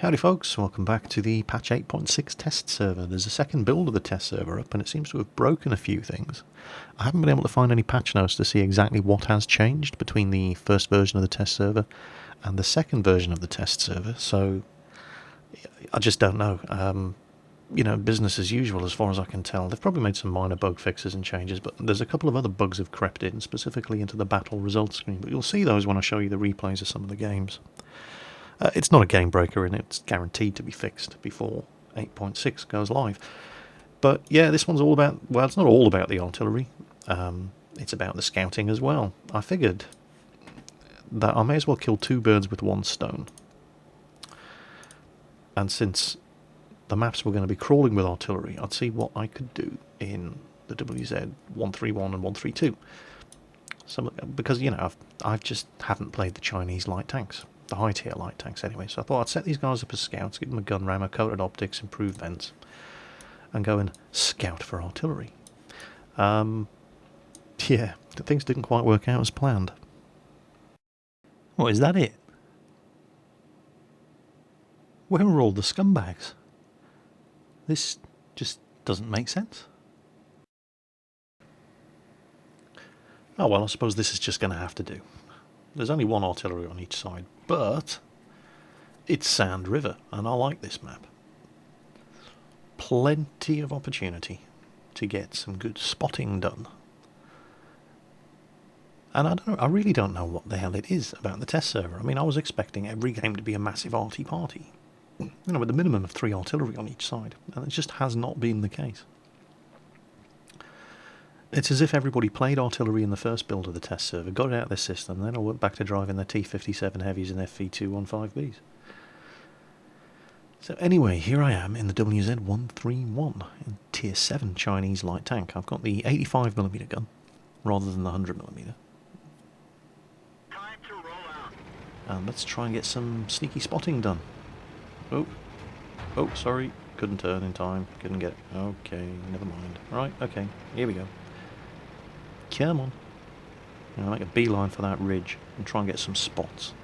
Howdy folks, welcome back to the patch 8.6 test server. There's a second build of the test server up and it seems to have broken a few things. I haven't been able to find any patch notes to see exactly what has changed between the first version of the test server and the second version of the test server, so I just don't know. Business as usual as far as I can tell. They've probably made some minor bug fixes and changes, but there's a couple of other bugs have crept in, specifically into the battle results screen, but you'll see those when I show you the replays of some of the games. It's not a game breaker and it's guaranteed to be fixed before 8.6 goes live. But yeah, this one's all about, well, it's not all about the artillery. It's about the scouting as well. I figured that I may as well kill two birds with one stone. And since the maps were going to be crawling with artillery, I'd see what I could do in the WZ 131 and 132. Because, I just haven't played the Chinese light tanks. The high tier light tanks anyway, so I thought I'd set these guys up as scouts, give them a gun rammer, coated optics, improved vents, and go and scout for artillery. Yeah, things didn't quite work out as planned. What, is that it? Where are all the scumbags? This just doesn't make sense. Oh well, I suppose this is just going to have to do. There's only one artillery on each side, but it's Sand River, and I like this map. Plenty of opportunity to get some good spotting done. And I really don't know what the hell it is about the test server. I mean, I was expecting every game to be a massive arty party, with a minimum of 3 artillery on each side, and it just has not been the case. It's as if everybody played artillery in the first build of the test server, got it out of their system, and then all went back to driving their T-57 heavies and FV215Bs. So anyway, here I am in the WZ-131, in Tier 7 Chinese light tank. I've got the 85mm gun, rather than the 100mm. Time to roll out. And let's try and get some sneaky spotting done. Oh, sorry, couldn't turn in time, couldn't get it. Okay, never mind. Right, okay, here we go. Come on. Make a beeline for that ridge and try and get some spots.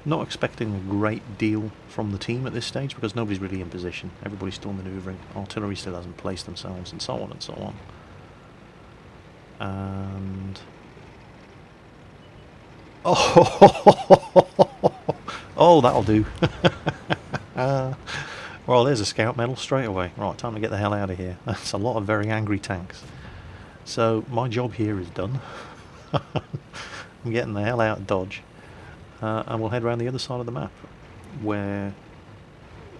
Not expecting a great deal from the team at this stage because nobody's really in position. Everybody's still manoeuvring. Artillery still hasn't placed themselves and so on and so on. And... Oh, that'll do. Well, there's a scout medal straight away. Right, time to get the hell out of here. That's a lot of very angry tanks. So, my job here is done. I'm getting the hell out of Dodge. And we'll head around the other side of the map. Where...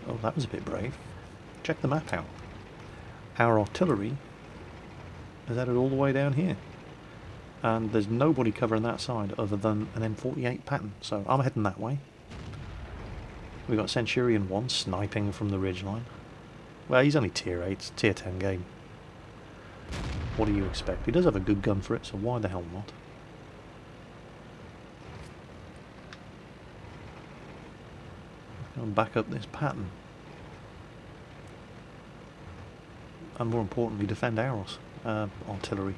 Oh, that was a bit brave. Check the map out. Our artillery is headed all the way down here. And there's nobody covering that side other than an M48 pattern. So, I'm heading that way. We've got Centurion 1 sniping from the ridgeline. Well, he's only tier 8, it's a tier 10 game. What do you expect? He does have a good gun for it, so why the hell not? Go and back up this pattern. And more importantly, defend ours. Artillery.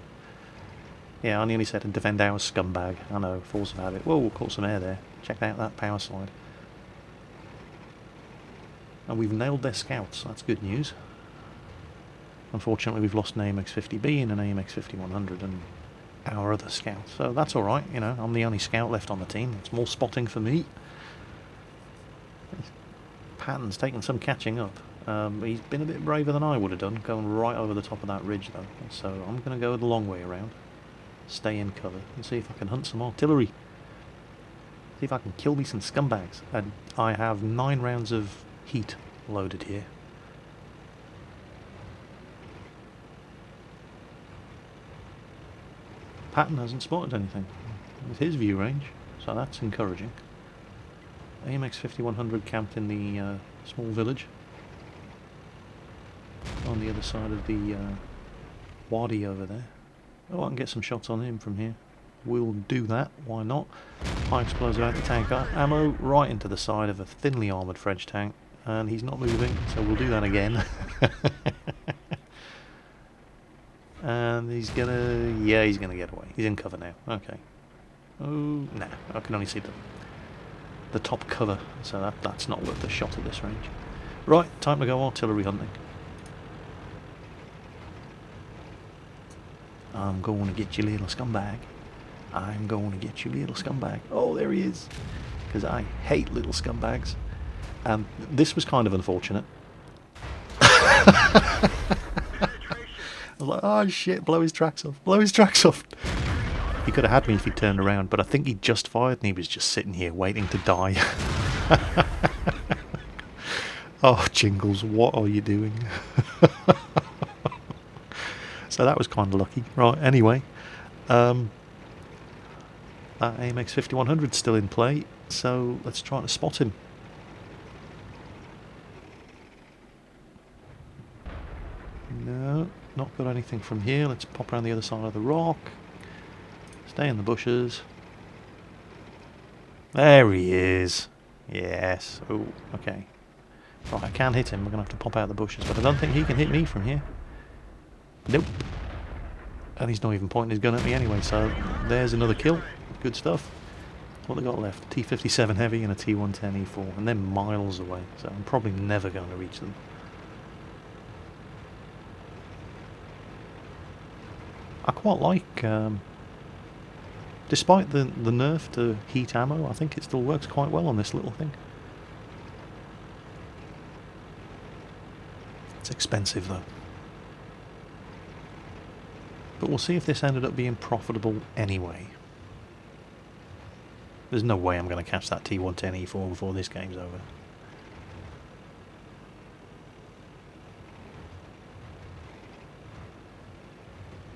Yeah, I nearly said to defend our scumbag. I know, force of habit. Whoa, caught some air there. Check out that power slide. And we've nailed their scouts, that's good news. Unfortunately we've lost an AMX-50B and an AMX-5100 and our other scout. So that's alright, I'm the only scout left on the team. It's more spotting for me. Patton's taken some catching up. He's been a bit braver than I would have done, going right over the top of that ridge though. So I'm going to go the long way around. Stay in cover and see if I can hunt some artillery. See if I can kill me some scumbags. And I have 9 rounds of heat loaded here. Patton hasn't spotted anything with his view range, so that's encouraging. AMX 5100 camped in the small village on the other side of the wadi over there. Oh, I can get some shots on him from here. We'll do that, why not? High explosive anti-tank ammo right into the side of a thinly armoured French tank. And he's not moving, so we'll do that again. And he's gonna get away. He's in cover now. Okay. Oh, nah, I can only see them. the top cover, so that's not worth a shot at this range. Right, time to go artillery hunting. I'm going to get you, little scumbag. I'm going to get you, little scumbag. Oh, there he is. Because I hate little scumbags. And this was kind of unfortunate. I was like, oh shit, blow his tracks off, blow his tracks off. He could have had me if he turned around, but I think he just fired and he was just sitting here waiting to die. Oh, Jingles, what are you doing? So that was kind of lucky. Right, anyway. That AMX 5100 is still in play, so let's try to spot him. No, not got anything from here. Let's pop around the other side of the rock. Stay in the bushes. There he is. Yes. Oh, okay. Right, I can hit him. We're going to have to pop out of the bushes, but I don't think he can hit me from here. Nope. And he's not even pointing his gun at me anyway, so there's another kill. Good stuff. What they got left? T-57 Heavy and a T-110 E4, and they're miles away, so I'm probably never going to reach them. I quite like, despite the nerf to heat ammo, I think it still works quite well on this little thing. It's expensive though. But we'll see if this ended up being profitable anyway. There's no way I'm going to catch that T110 E4 before this game's over.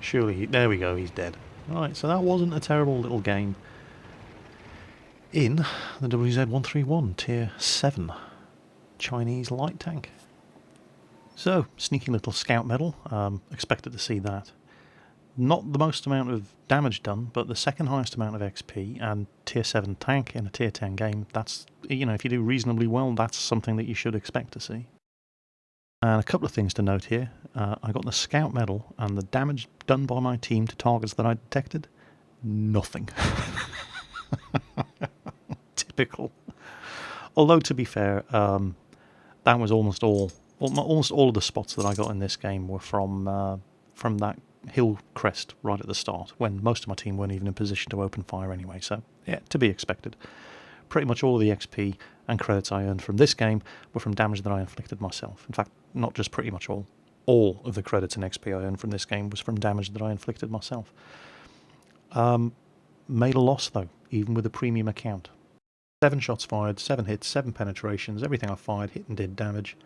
Surely, there we go, he's dead. Right, so that wasn't a terrible little game in the WZ-131 Tier 7 Chinese light tank. So, sneaky little scout medal, expected to see that. Not the most amount of damage done, but the second highest amount of XP, and Tier 7 tank in a Tier 10 game, that's, you know, if you do reasonably well, that's something that you should expect to see. And a couple of things to note here. I got the Scout Medal, and the damage done by my team to targets that I detected, nothing. Typical. Although, to be fair, that was almost all of the spots that I got in this game were from that hill crest right at the start, when most of my team weren't even in position to open fire anyway, so yeah, to be expected. Pretty much all of the XP and credits I earned from this game were from damage that I inflicted myself. In fact, not just pretty much all of the credits and XP I earned from this game was from damage that I inflicted myself. Made a loss though, even with a premium account. 7 shots fired, 7 hits, 7 penetrations, everything I fired hit and did damage,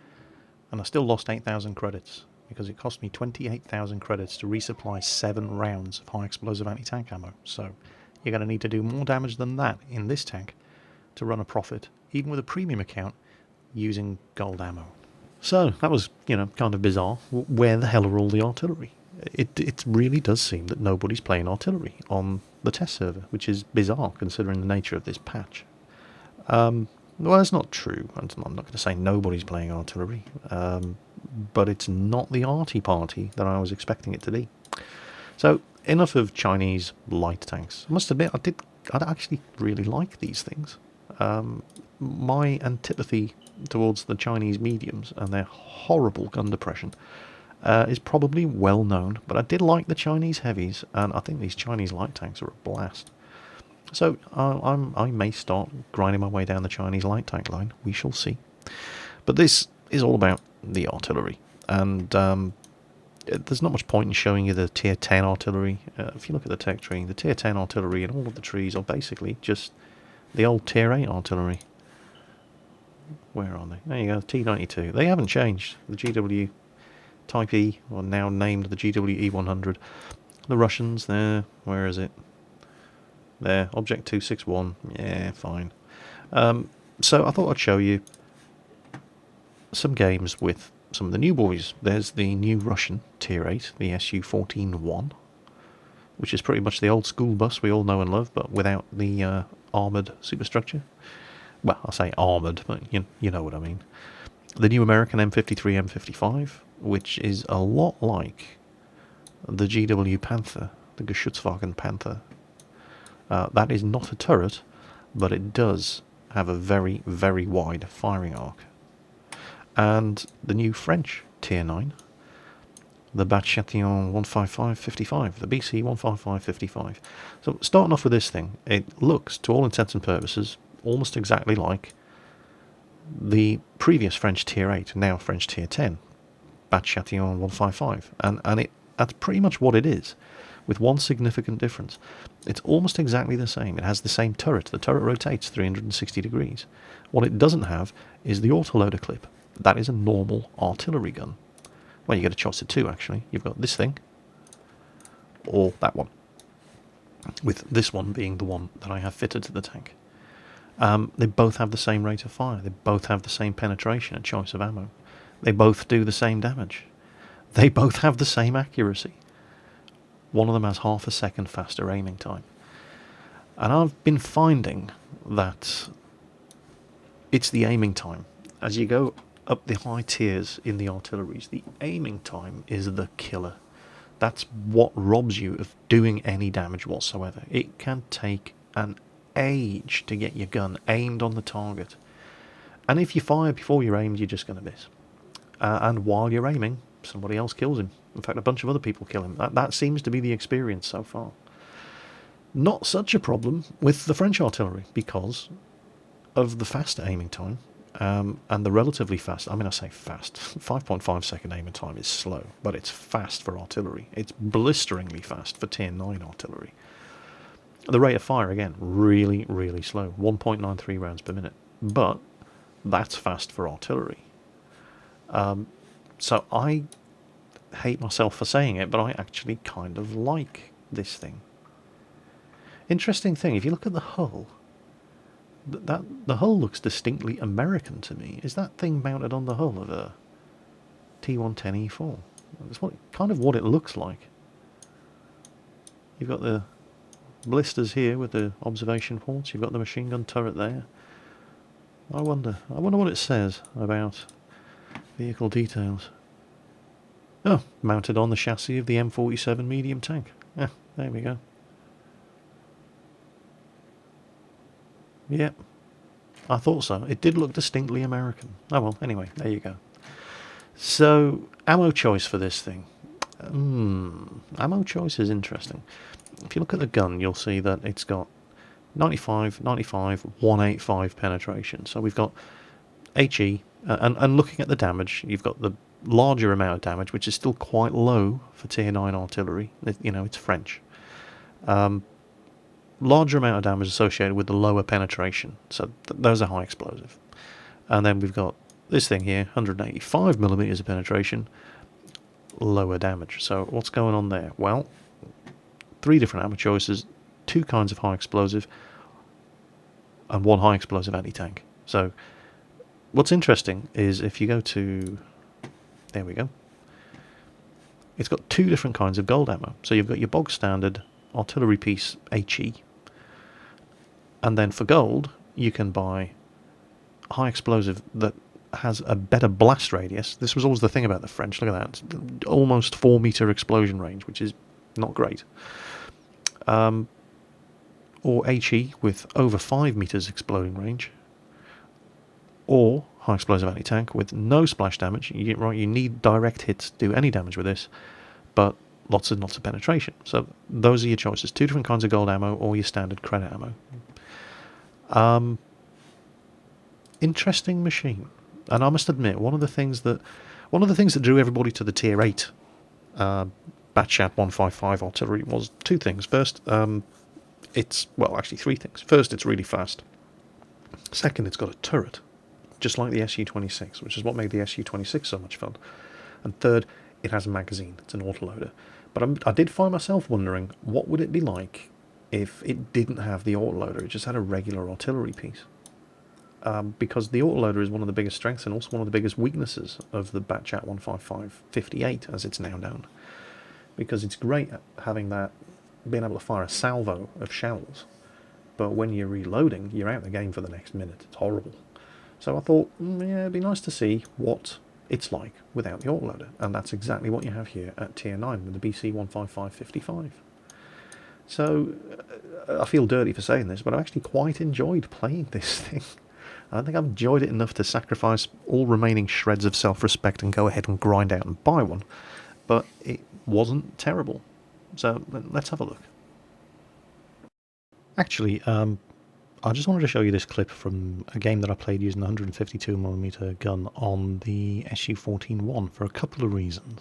and I still lost 8,000 credits, because it cost me 28,000 credits to resupply 7 rounds of high explosive anti-tank ammo, so you're going to need to do more damage than that in this tank to run a profit, even with a premium account, using gold ammo. So, that was, you know, kind of bizarre. Where the hell are all the artillery? It really does seem that nobody's playing artillery on the test server, which is bizarre considering the nature of this patch. Well, that's not true. I'm not going to say nobody's playing artillery, but it's not the arty party that I was expecting it to be. So, enough of Chinese light tanks. I must admit, I actually really like these things. My antipathy towards the Chinese mediums and their horrible gun depression is probably well known, but I did like the Chinese heavies, and I think these Chinese light tanks are a blast. So I may start grinding my way down the Chinese light tank line. We shall see. But this is all about the artillery, and there's not much point in showing you the Tier 10 artillery. If you look at the tech tree, the Tier 10 artillery and all of the trees are basically just the old Tier 8 artillery. Where are they? There you go, T92. They haven't changed. The GW Type E, or now named the GW E100. The Russians, there. Where is it? There, Object 261. Yeah, fine. So I thought I'd show you some games with some of the new boys. There's the new Russian Tier 8, the SU-14-1, which is pretty much the old school bus we all know and love, but without the armoured superstructure. Well, I say armoured, but you know what I mean. The new American M53 M55, which is a lot like the GW Panther, the Geschützwagen Panther. That is not a turret, but it does have a very, very wide firing arc. And the new French Tier 9, the Batchatillon 155-55, the BC 155-55. So starting off with this thing, it looks, to all intents and purposes, almost exactly like the previous French Tier 8, now French Tier 10, Batchatillon 155. And that's pretty much what it is, with one significant difference. It's almost exactly the same. It has the same turret. The turret rotates 360 degrees. What it doesn't have is the autoloader clip. That is a normal artillery gun. Well, you get a choice of two, actually. You've got this thing, or that one, with this one being the one that I have fitted to the tank. They both have the same rate of fire. They both have the same penetration and choice of ammo. They both do the same damage. They both have the same accuracy. One of them has half a second faster aiming time. And I've been finding that it's the aiming time. As you go up the high tiers in the artilleries, the aiming time is the killer. That's what robs you of doing any damage whatsoever. It can take an age to get your gun aimed on the target. And if you fire before you're aimed, you're just going to miss. And while you're aiming, somebody else kills him. In fact, a bunch of other people kill him. That seems to be the experience so far. Not such a problem with the French artillery because of the fast aiming time and the relatively fast, I mean I say fast, 5.5 second aiming time is slow, but it's fast for artillery. It's blisteringly fast for Tier 9 artillery. The rate of fire, again, really, really slow, 1.93 rounds per minute, but that's fast for artillery. So I hate myself for saying it, but I actually kind of like this thing. Interesting thing, if you look at the hull, the hull looks distinctly American to me. Is that thing mounted on the hull of a T110E4? That's kind of what it looks like. You've got the blisters here with the observation ports. You've got the machine gun turret there. I wonder what it says about vehicle details. Oh, mounted on the chassis of the M47 medium tank. Yeah, there we go. Yep, I thought so. It did look distinctly American. Oh well, anyway, there you go. So, ammo choice for this thing. Ammo choice is interesting. If you look at the gun, you'll see that it's got 95, 95, 185 penetration. So we've got HE, and looking at the damage, you've got the larger amount of damage, which is still quite low for Tier 9 artillery. You know, it's French. Larger amount of damage associated with the lower penetration. So those are high explosive. And then we've got this thing here, 185 millimeters of penetration, lower damage. So what's going on there? Well, 3 different ammo choices, 2 kinds of high explosive, and 1 high explosive anti-tank. So what's interesting is if you go to, there we go, it's got 2 different kinds of gold ammo. So you've got your bog standard artillery piece HE, and then for gold you can buy high explosive that has a better blast radius. This was always the thing about the French. Look at that, almost 4 meter explosion range, which is not great. Or HE with over 5 meters exploding range, or high explosive anti-tank with no splash damage. You need direct hits to do any damage with this, but lots and lots of penetration. So those are your choices. 2 different kinds of gold ammo or your standard credit ammo. Interesting machine. And I must admit, one of the things that drew everybody to the Tier 8 Batchat 155 artillery was 2 things. First, it's, well, actually 3 things. First, it's really fast. Second, it's got a turret, just like the Su-26, which is what made the Su-26 so much fun. And third, it has a magazine. It's an autoloader. But I did find myself wondering, what would it be like if it didn't have the autoloader? It just had a regular artillery piece. Because the autoloader is one of the biggest strengths and also one of the biggest weaknesses of the Batchat 155-58, as it's now known. Because it's great at having that, being able to fire a salvo of shells, but when you're reloading, you're out of the game for the next minute. It's horrible. So I thought, yeah, it'd be nice to see what it's like without the autoloader, and that's exactly what you have here at Tier 9 with the BC 155-55. So I feel dirty for saying this, but I actually quite enjoyed playing this thing. I don't think I've enjoyed it enough to sacrifice all remaining shreds of self-respect and go ahead and grind out and buy one. But it wasn't terrible. So let's have a look. Actually, I just wanted to show you this clip from a game that I played using the 152mm gun on the SU-14-1 for a couple of reasons.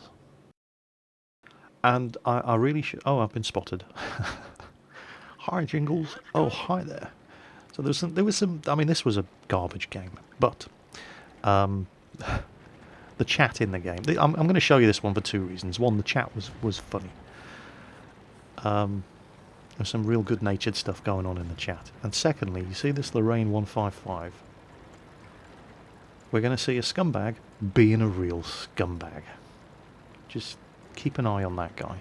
And I really should... Oh, I've been spotted. Hi, Jingles. Oh, hi there. So there was some... I mean, this was a garbage game, but the chat in the game... I'm going to show you this one for two reasons. One, the chat was funny. There's some real good-natured stuff going on in the chat. And secondly, you see this Lorraine 155? We're going to see a scumbag being a real scumbag. Just keep an eye on that guy.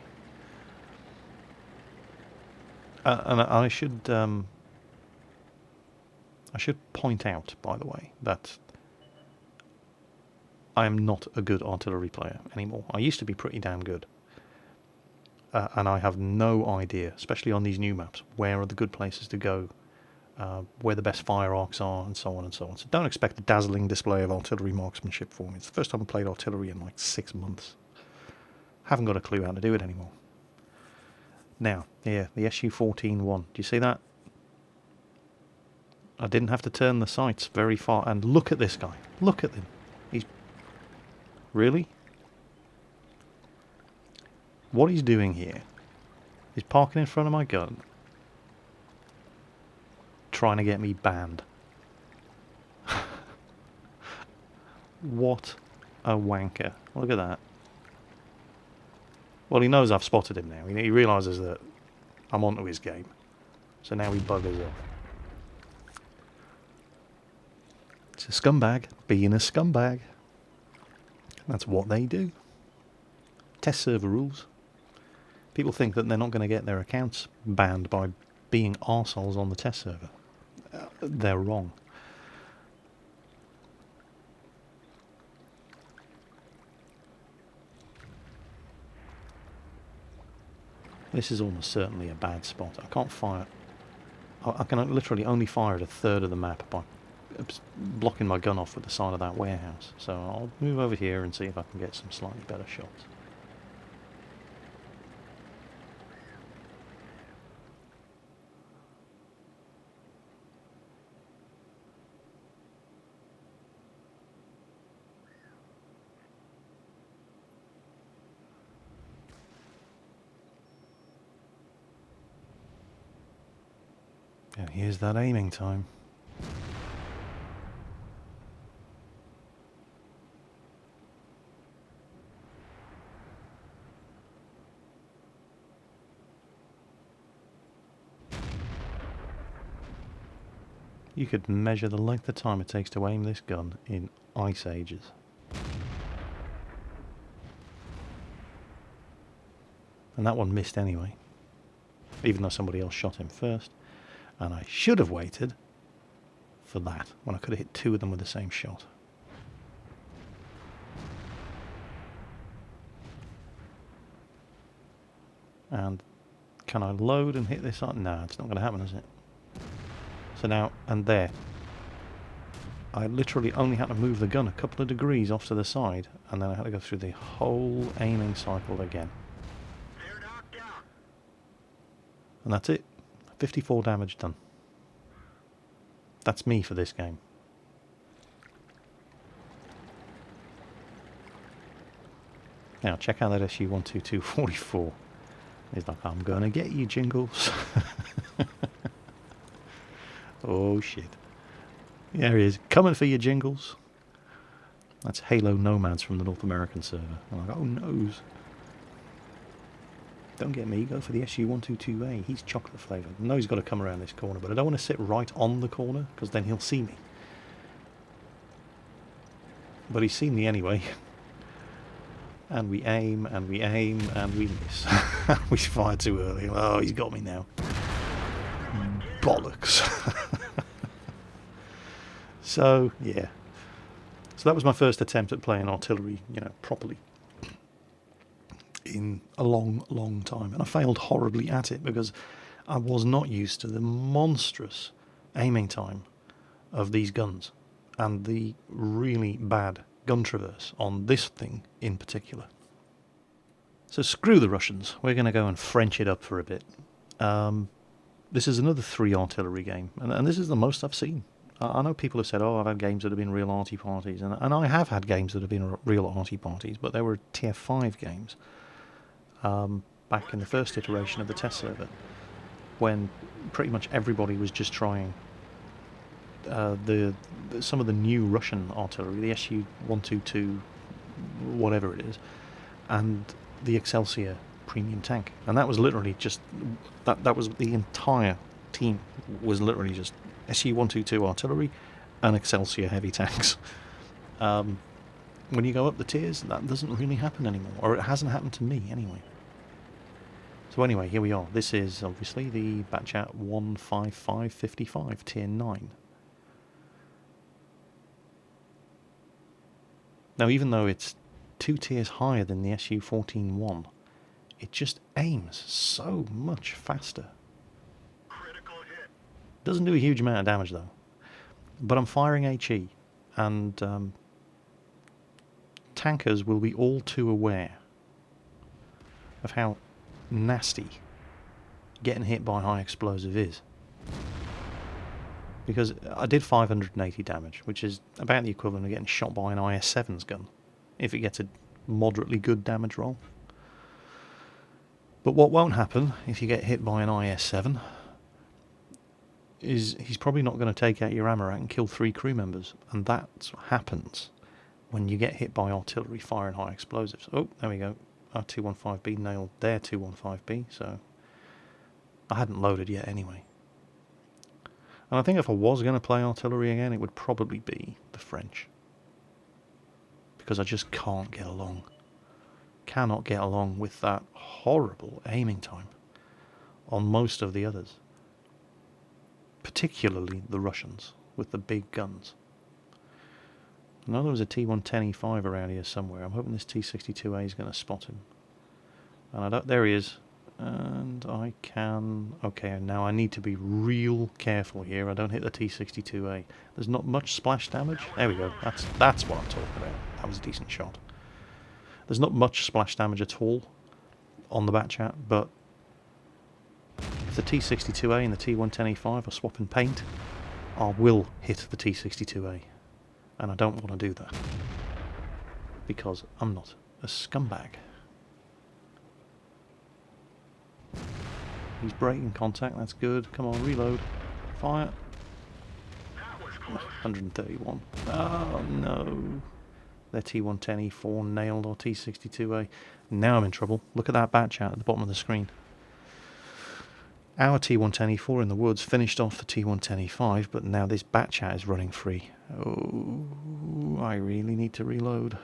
And I should point out, by the way, that I am not a good artillery player anymore. I used to be pretty damn good. And I have no idea, especially on these new maps, where are the good places to go, where the best fire arcs are, and so on and so on. So don't expect a dazzling display of artillery marksmanship for me. It's the first time I played artillery in like 6 months. Haven't got a clue how to do it anymore. Now, here, the SU-14-1. Do you see that? I didn't have to turn the sights very far. And look at this guy. Look at him. He's... Really? What he's doing here is parking in front of my gun, trying to get me banned. What a wanker. Look at that. Well, he knows I've spotted him now. He realises that I'm onto his game. So now he buggers off. It's a scumbag being a scumbag. That's what they do. Test server rules. People think that they're not going to get their accounts banned by being arseholes on the test server. They're wrong. This is almost certainly a bad spot. I can't fire... I can literally only fire at a third of the map by blocking my gun off with the side of that warehouse. So I'll move over here and see if I can get some slightly better shots. And here's that aiming time. You could measure the length of time it takes to aim this gun in ice ages. And that one missed anyway, even though somebody else shot him first. And I should have waited for that, when I could have hit two of them with the same shot. And can I load and hit this on? No, it's not going to happen, is it? So now, and there. I literally only had to move the gun a couple of degrees off to the side, and then I had to go through the whole aiming cycle again. And that's it. 54 damage done. That's me for this game. Now check out that SU-122-44. He's like, I'm gonna get you, Jingles. Oh shit. There he is, coming for you, Jingles. That's Halo Nomads from the North American server. I'm like, oh noes. Don't get me, go for the SU-122A. He's chocolate flavoured. I know he's got to come around this corner, but I don't want to sit right on the corner, because then he'll see me. But he's seen me anyway. And we aim, and we aim, and we miss. We fired too early. Oh, he's got me now. Bollocks. So, yeah. So that was my first attempt at playing artillery, you know, properly. In a long, long time. And I failed horribly at it because I was not used to the monstrous aiming time of these guns. and the really bad gun traverse on this thing in particular. So screw the Russians, we're going to go and French it up for a bit. This is another 3 artillery game, and this is the most I've seen. I know people have said, oh, I've had games that have been real arty parties, and I have had games that have been real arty parties, but they were tier 5 games back in the first iteration of the test server, when pretty much everybody was just trying some of the new Russian artillery, the Su-122, whatever it is, and the Excelsior premium tank, and that was literally just that was the entire team was literally just Su-122 artillery and Excelsior heavy tanks. When you go up the tiers, that doesn't really happen anymore, or it hasn't happened to me anyway. So anyway, here we are. This is obviously the Batchat 15555 tier 9. Now, even though it's 2 tiers higher than the Su-14-1, it just aims so much faster. Critical hit. Doesn't do a huge amount of damage though. But I'm firing HE, and tankers will be all too aware of how nasty getting hit by high explosive is. Because I did 580 damage, which is about the equivalent of getting shot by an IS-7's gun, if it gets a moderately good damage roll. But what won't happen if you get hit by an IS-7 is he's probably not going to take out your ammo rack and kill 3 crew members, and that's what happens when you get hit by artillery firing high explosives. Oh, there we go. Our 215B nailed their 215B, so I hadn't loaded yet anyway. And I think if I was going to play artillery again, it would probably be the French. Because I just can't get along. Cannot get along with that horrible aiming time on most of the others. Particularly the Russians with the big guns. I know there was a T110E5 around here somewhere. I'm hoping this T62A is going to spot him. And I don't. There he is. And I can... Okay, now I need to be real careful here. I don't hit the T62A. There's not much splash damage. There we go. That's what I'm talking about. That was a decent shot. There's not much splash damage at all on the Batchat, but if the T62A and the T110E5 are swapping paint, I will hit the T62A. And I don't want to do that. Because I'm not a scumbag. He's breaking contact, that's good. Come on, reload. Fire. That was close. 131. Oh no. Their T110E4 nailed our T62A. Now I'm in trouble. Look at that Batchat at the bottom of the screen. Our T110E4 in the woods finished off the T110E5, but now this Batchat is running free. Oh, I really need to reload.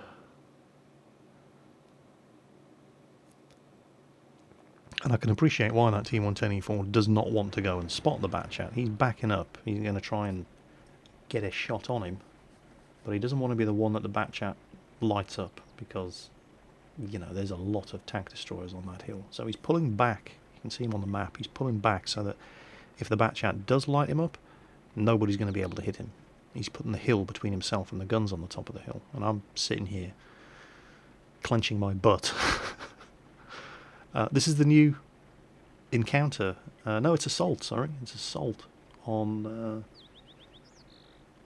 And I can appreciate why that T110E4 does not want to go and spot the Batchat. He's backing up. He's going to try and get a shot on him. But he doesn't want to be the one that the Batchat lights up, because, you know, there's a lot of tank destroyers on that hill. So he's pulling back. You can see him on the map. He's pulling back so that if the Batchat does light him up, nobody's going to be able to hit him. He's putting the hill between himself and the guns on the top of the hill. And I'm sitting here clenching my butt. This is the new encounter. No, it's assault, sorry. It's assault on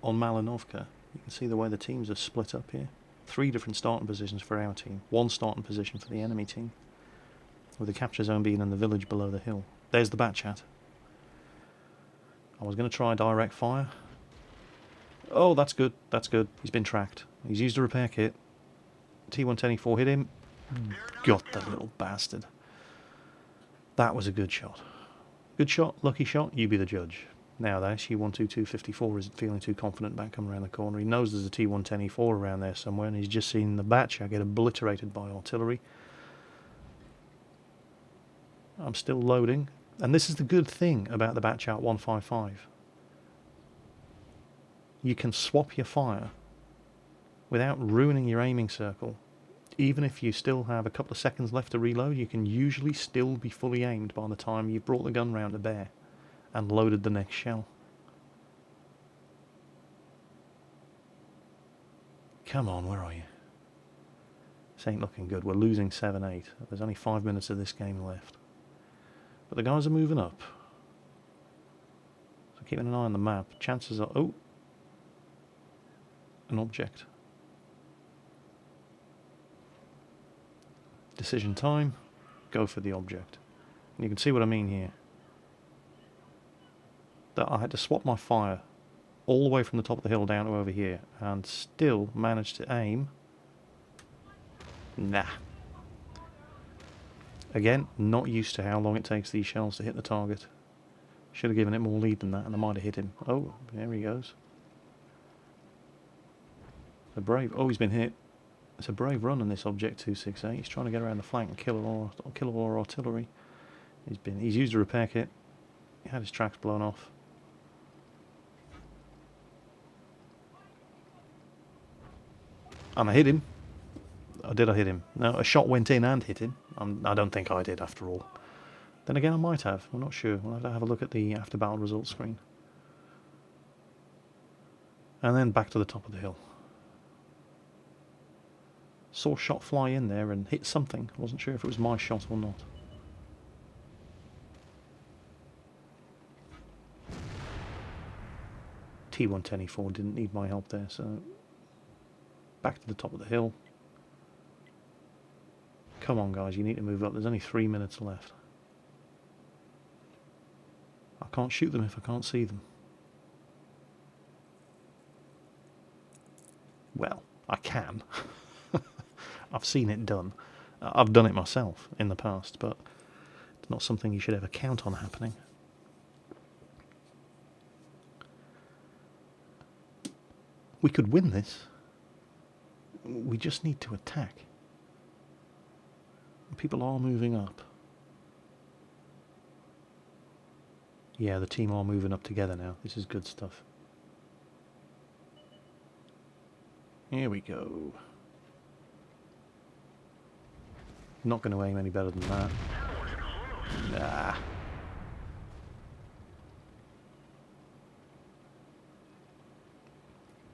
Malinovka. You can see the way the teams are split up here. 3 different starting positions for our team. 1 starting position for the enemy team. With the capture zone being in the village below the hill. There's the Batchat. I was going to try direct fire. Oh, that's good. That's good. He's been tracked. He's used a repair kit. T110E4 hit him. Got the little bastard. That was a good shot. Good shot, lucky shot, you be the judge. Now the Su-122-54 isn't feeling too confident about coming around the corner. He knows there's a T110E4 around there somewhere, and he's just seen the Batchat get obliterated by artillery. I'm still loading. And this is the good thing about the Batchat 155. You can swap your fire without ruining your aiming circle. Even if you still have a couple of seconds left to reload, you can usually still be fully aimed by the time you've brought the gun round to bear and loaded the next shell. come on, where are you? This ain't looking good. We're losing 7-8. There's only 5 minutes of this game left. But the guys are moving up. So keeping an eye on the map. Chances are... Oh! An object. Decision time. Go for the object. And you can see what I mean here. That I had to swap my fire all the way from the top of the hill down to over here and still managed to aim. Nah. Again, not used to how long it takes these shells to hit the target. Should have given it more lead than that and I might have hit him. Oh, there he goes. A brave... Oh, he's been hit. It's a brave run on this Object 268. He's trying to get around the flank and kill our artillery. He's used a repair kit. He had his tracks blown off. And I hit him. Or did I hit him? No, a shot went in and hit him. I don't think I did after all. Then again, I might have. I'm not sure. We'll have to have a look at the after battle results screen. And then back to the top of the hill. Saw a shot fly in there and hit something. I wasn't sure if it was my shot or not. T110E4 didn't need my help there, so back to the top of the hill. Come on guys, you need to move up. There's only 3 minutes left. I can't shoot them if I can't see them. Well, I can. I've seen it done. I've done it myself in the past, but it's not something you should ever count on happening. We could win this. We just need to attack. People are moving up. Yeah, the team are moving up together now. This is good stuff. Here we go. Not going to aim any better than that. Nah.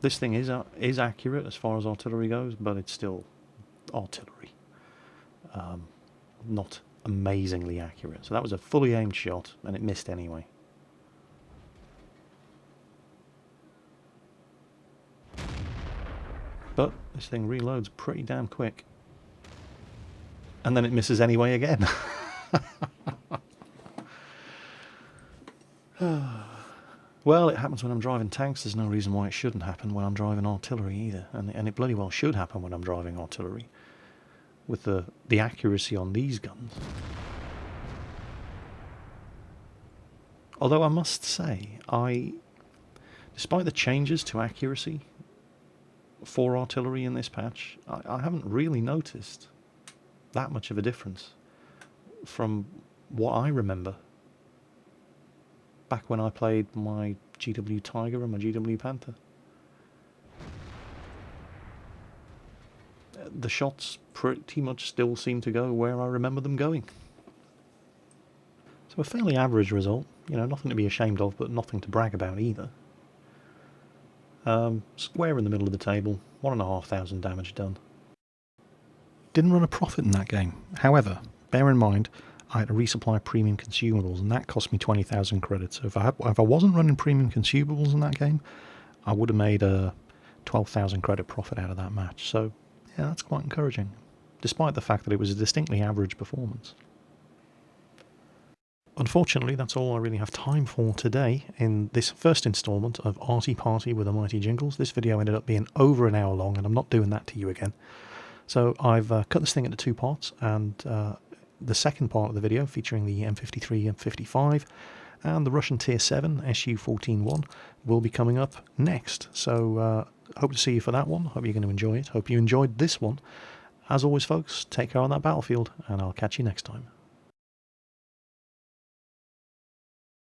This thing is accurate as far as artillery goes, but it's still artillery. Not amazingly accurate. So that was a fully aimed shot, and it missed anyway. But this thing reloads pretty damn quick. And then it misses anyway again. Well, it happens when I'm driving tanks. There's no reason why it shouldn't happen when I'm driving artillery either. And it bloody well should happen when I'm driving artillery. With the accuracy on these guns. Although I must say, despite the changes to accuracy for artillery in this patch, I haven't really noticed that much of a difference from what I remember back when I played my GW Tiger and my GW Panther. The shots pretty much still seem to go where I remember them going. So a fairly average result, you know, nothing to be ashamed of, but nothing to brag about either. Square in the middle of the table, 1,500 damage done. Didn't run a profit in that game. However, bear in mind, I had to resupply premium consumables, and that cost me 20,000 credits. So if I wasn't running premium consumables in that game, I would have made a 12,000 credit profit out of that match. So yeah, that's quite encouraging, despite the fact that it was a distinctly average performance. Unfortunately, that's all I really have time for today in this first instalment of Arty Party with the Mighty Jingles. This video ended up being over an hour long, and I'm not doing that to you again. So I've cut this thing into 2 parts, and the second part of the video featuring the M53 and 55 and the Russian Tier 7 Su-14-1 will be coming up next. So hope to see you for that one. Hope you're going to enjoy it. Hope you enjoyed this one. As always, folks, take care on that battlefield, and I'll catch you next time.